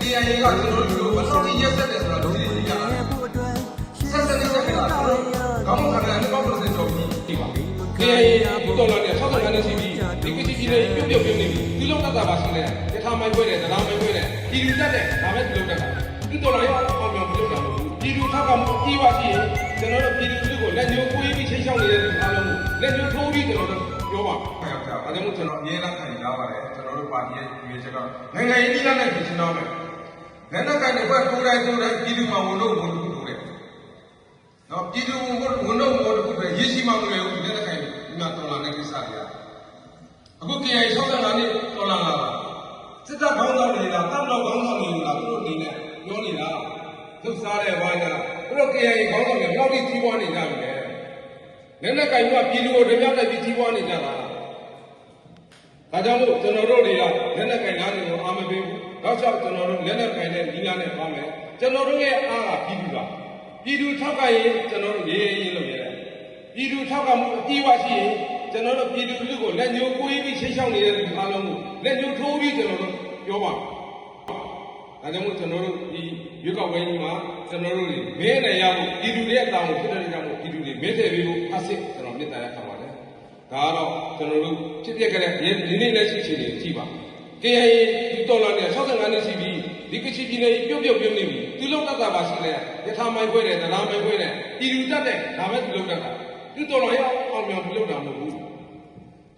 KIA ကကျွန်တော်တို့မဆောင်ရရက်ဆက်တယ်ဆိုတာဒီလိုကြားတယ်ဆက်စပ်နေကြတာကျွန်တော်ကောင်းကောင်းခံရတယ်ကောင်းကောင်းစင်တော့ဒီပါ KIA တော်လာတဲ့ဆောက်ဆောင်ကနေစီပြီးဒီကိစ္စကြီးလေးပြုတ်ပြုတ်ပြုတ်နေပြီဒီလောက်တတ်တာပါရှိတယ်တထားမိုက်ပွဲတယ်တရားမိုက်ပွဲတယ်ဒီလူတက်တယ်ဒါပဲဒီလောက်တက်တာဒီတော်လာရအောင်ပြောမလုပ်တာမဟုတ်ဘူးဒီလူထောက်ကမှုအကြီးပါရှိရင်ကျွန်တော်တို့ပြည်သူလူကိုလက်ညှိုးကိုးပြီးချိန်ချောင်းနေတဲ့လူအားလုံးကိုလက်ညှိုးထိုးပြီးကျွန်တော်တို့ပြောပါခင်ဗျာဒါကြောင့်ကျွန်တော်အရေးလက်ခံရပါတယ်ကျွန်တော်တို့ပါတီရဲ့ရွေးချက်ကနိုင်ငံရေးပြည်နဲ့ပြည်ရှင်းတော့မယ်လက်ကိုင်တဲ့ဘက်ကိုယ်တိုင်ပြည်သူမှာဝန်တော့ဝန်တူတူတယ်နော်ပြည်သူဝန်တော့ဝန်တူတူပဲရရှိမှမလို့လက်ကိုင်ဒီမှာတော်လာတဲ့ကိစ္စတွေကအခု KIA 65နှစ်တော်လာလာစစ်တပ်ခေါင်းဆောင်တွေလားတပ်တော်ခေါင်းဆောင်တွေလားသူတို့အနေနဲ့ပြောနေတာသုတ်စားတဲ့ဘာညာသူတို့ KIA ခေါင်းဆောင်တွေလောက်ထိကြီးပွားနေကြပြီလေလက်ကိုင်ကပြည်သူကိုဓမြတက်ပြီးကြီးပွားနေကြတာဒါကြောင့်မို့ကျွန်တော်တို့တွေကလက်ကိုင်သားတွေကိုအာမပေးဘူးတော့ချက်ကျွန်တော်တို့လက်ကိုင်တဲ့ညီများနဲ့ပေါင်းမယ်ကျွန်တော်တို့ရဲ့အားကပြည်သူကပြည်သူထောက်ကရင်ကျွန်တော်တို့ရေးရေးလုပ်ရတယ်ပြည်သူထောက်ကမှုအကြီးဝရှိရင်ကျွန်တော်တို့ပြည်သူလူကိုလက်ညှိုးကိုးပြီးချိန်ချောင်းနေတဲ့လူအားလုံးကိုလက်ညှိုးထိုးပြီးကျွန်တော်တို့ပြောပါဒါကြောင့်မို့ကျွန်တော်တို့ဒီရွေးကောက်ပွဲကြီးမှာကျွန်တော်တို့မင်းနဲ့ရဖို့ပြည်သူတွေရဲ့တောင်းကိုဖြစ်တဲ့ကြောင့်မို့ပြည်သူတွေမင်းတယ်ပြီးဖို့အစစ်ကျွန်တော်မြစ်တာရခံပါတယ်ဒါကတော့ကျွန်တော်တို့ဖြစ်ပျက်ခဲ့တဲ့ဒီနေ့လက်ရှိချိန်တွေကြည့်ပါ KIA ဒီတော်လာနဲ့65နှစ်ရှိပြီးဒီကချင်ပြည်နယ်ပြုတ်ပြုတ်ပြုတ်နေပြီဒီလောက်တတ်တာပါရှိတယ်ရထားမိုင်းခွဲတယ်တရားမိုင်းခွဲတယ်ပြည်သူတက်တယ်ဒါပဲဒီလောက်တတ်တာဒီတော်လာရအောင်မြောင်ပြုတ်တာမဟုတ်ဘူး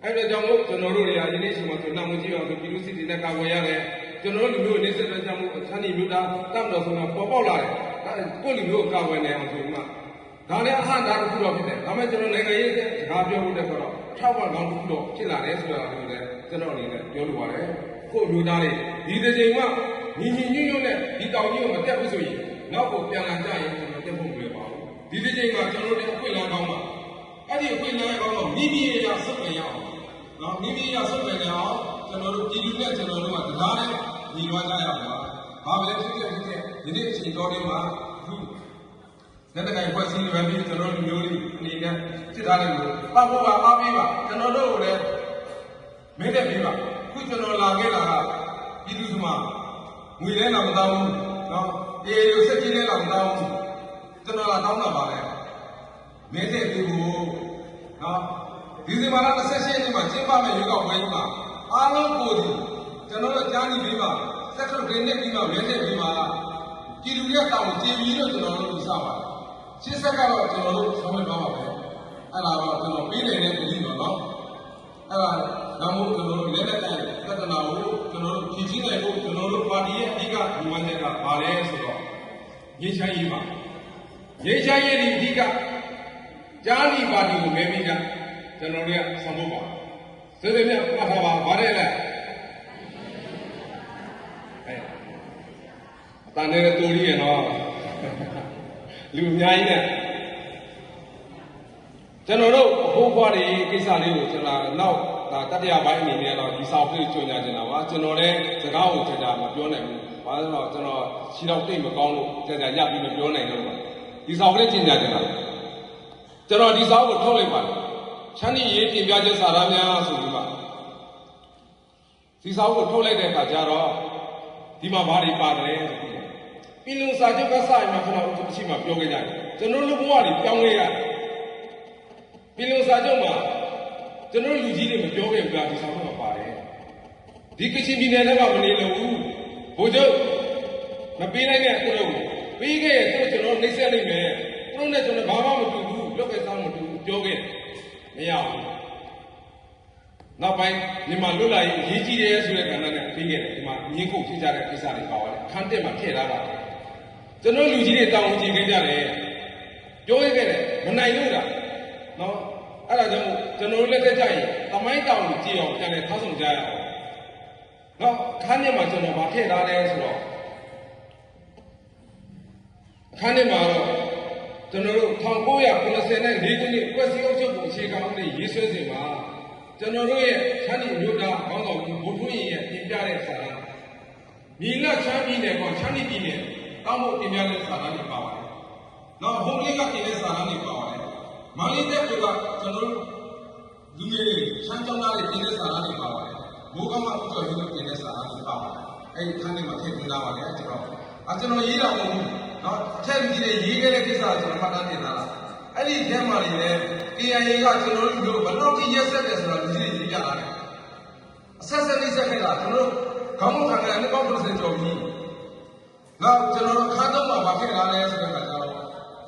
အဲ့ဒါကြောင့်မို့ကျွန်တော်တို့တွေကဒီနေ့ချိန်မှာကျွန်တော်မကြည့်အောင်ပြည်သူစစ်တွေနဲ့ကာကွယ်ရတယ်ကျွန်တော်တို့လူမျိုးနေဆက်တဲ့ကြောင့်မို့အခန်းကြီးမျိုးသားတတ်တော်ဆိုတာပေါ်ပေါက်လာတယ်ကိုယ့်လူမျိုးကာကွယ်နေအောင်ဆိုမှဒါလည်းအဟံဒါတစ်ခုတော့ဖြစ်တယ်ဒါပေမဲ့ကျွန်တော်နိုင်ငံရေးစကားပြောဖို့တက်တော့ထောက်ပံ့ကောင်းတစ်ခုတော့ဖြစ်လာတယ်ဆိုတာကိုလည်းကျွန်တော်အနေနဲ့ပြောလိုပါတယ်ကိုယ့်လူသားတွေဒီတစ်ချိန်မှာညီညီညွတ်ညွတ်နဲ့ဒီတောင်ကြီးကိုမတက်ဘူးဆိုရင်နောက်ကိုပြန်လာကြရင်ကျွန်တော်တက်ဖို့မလွယ်ပါဘူးဒီတစ်ချိန်မှာကျွန်တော်တို့အခွင့်အလမ်းကောင်းပါအဲ့ဒီအခွင့်အလမ်းကောင်းတော့မိမိရဲ့ရဆုတ်ပြန်ရအောင်နော်မိမိရဲ့ဆုတ်ပြန်ရအောင်ကျွန်တော်တို့ပြည်သူနဲ့ကျွန်တော်တို့ကတရားနဲ့ညီလွှားကြရအောင်ပါဘာပဲဖြစ်ဖြစ်ဒီနေ့အချိန်တော်လေးမှာအခုလက်တကိုင်ဖွဲ့စည်းနေပြီကျွန်တော်တို့မျိုးလေးအနေနဲ့စစ်သားတွေကိုပတ်ဖို့ပါအားပေးပါကျွန်တော်တို့ကိုလည်းမင်းတဲ့ပေးပါခုကျွန်တော်လာခဲ့တာကပြည်သူ့စမငွေလဲလာမတောင်းဘူးနော်အေးရိုးဆက်ကြီးလဲလာမတောင်းဘူးကျွန်တော်လာတောင်းတာပါလေမင်းတဲ့ပေးဖို့နော်ဒီဇင်ဘာလ28ရက်နေ့မှာကျင်းပမယ့်ရွေးကောက်ပွဲကြီးမှာအားလုံးကိုဒီကျွန်တော်တို့ကြားနေပြီးပါစက်ထုတ်ဂိမ်းနဲ့ပြီးမှမင်းတဲ့ပြီးပါပြည်သူရဲ့တောင်းကြည်ပြီးတော့ကျွန်တော်တို့ယူဆပါတယ်ရှင်းဆက်ကတော့ကျွန်တော်တို့ဆောင်ရွက်သွားပါမယ်အဲ့ဒါတော့ကျွန်တော်ပြီးနေတဲ့ပြည်သူတော့အဲ့ဒါနောက်မို့ကျွန်တော်တို့လက်လက်တိုင်းသတ္တနာကိုကျွန်တော်တို့ဖြည့်ချင်းနိုင်ဖို့ကျွန်တော်တို့ပါတီရဲ့အဓိကဒီမှန်းချက်ကပါလဲဆိုတော့ရေးချမ်းရေးပါရေးချမ်းရေးဒီအဓိကကြားလီပါတီကိုမဲပြီးကြကျွန်တော်တို့ကဆောင်ဖို့ပါသေသေးမြတ်မှတ်ထားပါဗါတဲ့လဲအတန်နဲ့တူရီရဲ့နော်လူအများကြီးနဲ့ကျွန်တော်တို့အဖို့ခွားတွေကိစ္စလေးကိုကျွန်တော်နောက်ဒါတတိယပိုင်းအနေနဲ့တော့ဒီစာအုပ်လေးကြွညာနေတာပါကျွန်တော်လည်းစကားကိုကြာကြာမပြောနိုင်ဘူးဘာလို့လဲဆိုတော့ကျွန်တော်ခြေတော့တိတ်မကောင်းလို့ကြာကြာရပြီးမပြောနိုင်တော့ပါဒီစာအုပ်လေးကြွညာနေတာကျွန်တော်ဒီစာအုပ်ကိုထုတ်လိုက်ပါတယ်ချမ်းမြေရေးတင်ပြချက်စာသားများဆိုပြီးမှဒီစာအုပ်ကိုထုတ်လိုက်တဲ့အခါကျတော့ဒီမှာဘာတွေပါတယ်ပြည်လုံစာချုပ်ကစရင်မှကျွန်တော်အရှိမပြောခဲ့ကြတယ်ကျွန်တော်တို့ဘဝတွေပြောင်းလဲရတယ်ပြည်လုံစာချုပ်မှာကျွန်တော်လူကြီးတွေမပြောခဲ့ဘူးလားဒီစာချုပ်မှာပါတယ်ဒီကချင်ပြည်နယ်ထဲမှာမနေလို့ဘူးဘိုလ်ချုပ်မပေးနိုင်တဲ့သူတို့ပေးခဲ့ရင်ကျွန်တော်နှိမ့်ဆက်နိုင်မယ်သူတို့နဲ့ကျွန်တော်ဘာမှမတူဘူးလောက်ကစားမတူဘူးပြောခဲ့မရဘူးနောက်ပိုင်းမြန်မာလွတ်လာရေးရေးကြည့်တယ်ဆိုတဲ့ကဏ္ဍနဲ့ပြီးခဲ့တယ်ဒီမှာငင်းခုတ်ဖြစ်ကြတဲ့ကိစ္စတွေပါပါတယ်ခန်းတက်မှာထည့်ထားပါတယ်ကျွန်တော်လူကြီးတွေတောင်းကြည့်ခဲ့ကြတယ်ပြောခဲ့တယ်မနိုင်လို့လားနော်အဲ့ဒါကြောင့်ကျွန်တော်တို့လက်ထက်ကြရင်သမိုင်းတောင်းကြည့်အောင်ပြန်လဲထားဆောင်ကြရအောင်နော်ခန်းထဲမှာကျွန်တော်ဗာထည့်ထားတယ်ဆိုတော့အခန်းထဲမှာတော့ကျွန်တော်တို့1994ခုနှစ်ကွက်စီအုပ်ချုပ်ပုံအခြေခံဥပဒေရေးဆွဲစဉ်မှာကျွန်တော်တို့ရဲ့ချမ်းပြည်မြို့သားခေါင်းဆောင်ကြီးဗိုလ်ထွန်းရင်ရဲ့ပြင်ပြတဲ့စာတမ်းမြေလချမ်းပြည်နယ်ကချမ်းပြည်နယ်တောင်းဖို့ပြင်ပြတဲ့စာတမ်းတွေပါပါတယ်။နောက်ဟိုကလေးကပြင်တဲ့စာတမ်းတွေပါပါတယ်။မန္တလေးတက်ကကျွန်တော်တို့လူငယ်တွေချမ်းကျောင်းသားတွေပြင်တဲ့စာတမ်းတွေပါပါတယ်။မိုးကမဥကျော်ကြီးတို့ပြင်တဲ့စာတမ်းတွေပါပါတယ်။ အဲ့ဒီခန်းထဲမှာထည့်သွင်းလာပါတယ်ကျွန်တော်ရေးတာမဟုတ်ဘူးနော်အထက်ကြီးတွေရေးခဲ့တဲ့ကိစ္စကိုကျွန်တော်မှတ်တမ်းတင်ထားတာအဲ့ဒီထဲမှာနေလည်း KIA ကကျွန်တော်တို့ဘယ်တော့ထိရက်ဆက်တယ်ဆိုတာလူကြီးတွေရေးပြလာတယ်အဆက်ဆက်လေးဆက်ခဲ့တာကျွန်တော်ခေါင်းမခံရတဲ့90%ကျော်ပြီနောက်ကျွန်တော်တို့ခါတော့မှာဘာဖြစ်လာလဲဆိုတဲ့အခါကျတော့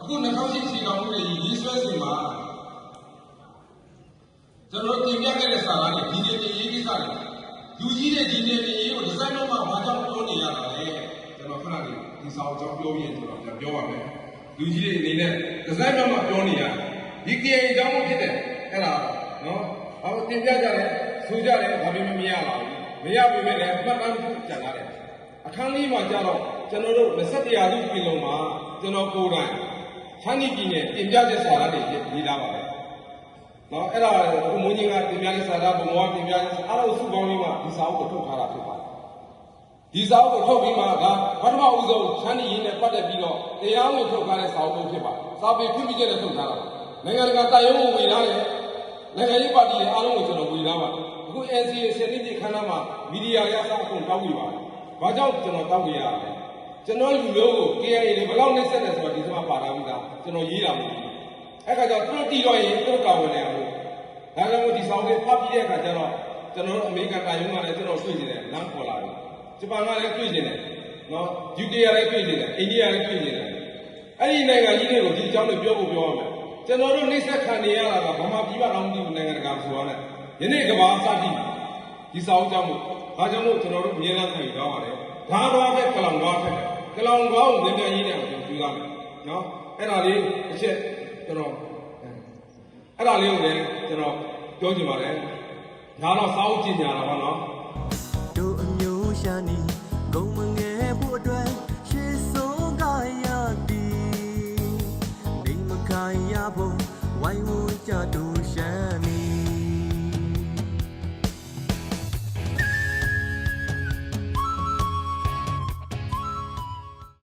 အခု2008စီကောင်မှုတွေရေးဆွဲစီမှာကျွန်တော်တင်ပြခဲ့တဲ့စာသားတွေဒီနေ့တင်ရေးကိစ္စတွေလူကြီးတွေဒီနေ့တင်ရေးကိုဒီဇိုင်းတော့မှဘာကြောင့်ပြောနေရတာလဲကျွန်တော်ခဏလေးဒီစာအုပ်ကြောင့်ပြောရင်ကျွန်တော်ပြန်ပြောပါမယ်လူကြီးတွေအနေနဲ့ဒီဇိုင်းတော့မှပြောနေရတယ်ဒီ KIA အကြောင်းဖြစ်တယ်အဲ့ဒါနော်ဘာလို့တင်ပြကြလဲဆိုကြတယ်ဒါပေမဲ့မရပါဘူးမရပေမဲ့လည်းမှတ်တမ်းကြံလာတယ်အခန်းလေးမှာကြတော့ကျွန်တော်တို့21ရာစုပြည်လုံးမှာကျွန်တော်ကိုယ်တိုင်ချမ်းနီပြည်နယ်တင်ပြတဲ့စာသားတွေရေးထားပါတယ်နော်အဲ့ဒါကိုမွန်းကြီးကတင်ပြတဲ့စာသားဘုံဘဝတင်ပြတဲ့အားလုံးစုပေါင်းပြီးမှဒီစာအုပ်ကိုထုတ်ထားတာဖြစ်ပါတယ်ဒီစာအုပ်ကိုထုတ်ပြီးမှကပထမဦးဆုံးချမ်းနီရင်းနဲ့ပတ်သက်ပြီးတော့တရားဝင်ထုတ်ထားတဲ့စာအုပ်ဖြစ်ပါတယ်စာပေခွင့်ပြုချက်နဲ့ထုတ်ထားတာနိုင်ငံတကာတာရုံးကိုဝေထားတယ်နိုင်ငံရေးပါတီတွေအားလုံးကိုကျွန်တော်ဝေထားပါတယ်အခု NCA စနစ်ကြီးခန်းသားမှာမီဒီယာရစားအကုန်တောင်းပြီးပါတယ်ဘာကြောင့်ကျွန်တော်တောင်းကြရလဲကျွန်တော်လူမျိုးကို KIA တွေဘယ်လောက်နှိမ့်ဆက်တယ်ဆိုတာဒီစမှာပါတာဘူးကကျွန်တော်ရေးတာမဟုတ်ဘူးအဲ့ခါကျတော့သူတို့တီတော့ရင်သူတို့တာဝန်နေအောင်လို့ဒါကြောင့်မို့ဒီဆောင်လေးဖတ်ပြီးတဲ့အခါကျတော့ကျွန်တော်တို့အမေရိကန်တာရုံးကလည်းကျွန်တော်တွေ့နေတယ်လမ်းပေါ်လာတယ်ဂျပန်ကလည်းတွေ့နေတယ်နော် UK ကလည်းတွေ့နေတယ်အိန္ဒိယလည်းတွေ့နေတယ်အဲ့ဒီနိုင်ငံကြီးတွေကိုဒီအကြောင်းတွေပြောဖို့ပြောရမယ်ကျွန်တော်တို့နှိမ့်ဆက်ခံနေရတာကဗမာပြည်ပါတော့မသိဘူးနိုင်ငံတကာဆိုရတယ်ယနေ့ကဘာစသည်ဒီဆောင်ကြောင့်မို့ဒါကြောင့်မို့ကျွန်တော်တို့အမြဲတမ်းခံယူသွားပါတယ်ဒါတော့ပဲကလောင်သွားဖြစ်တယ်ကလောင်ကောင်းကိုမြန်မြန်ကြီးနဲ့ကျွန်တော်ယူရမယ်နော်အဲ့ဒါလေးတစ်ချက်ကျွန်တော်အဲ့ဒါလေးကိုလည်းကျွန်တော်ပြောချင်ပါတယ်ဒါတော့စာအုပ်ကျင်ညာတာပါနော်တို့အမျိုးရှာနေဂုံမငယ်ဖို့အတွက်ရှေ့ဆုံးကရသည်မိမခိုင်ရဖို့ဝိုင်းဝန်းကြတို့ရှမ်း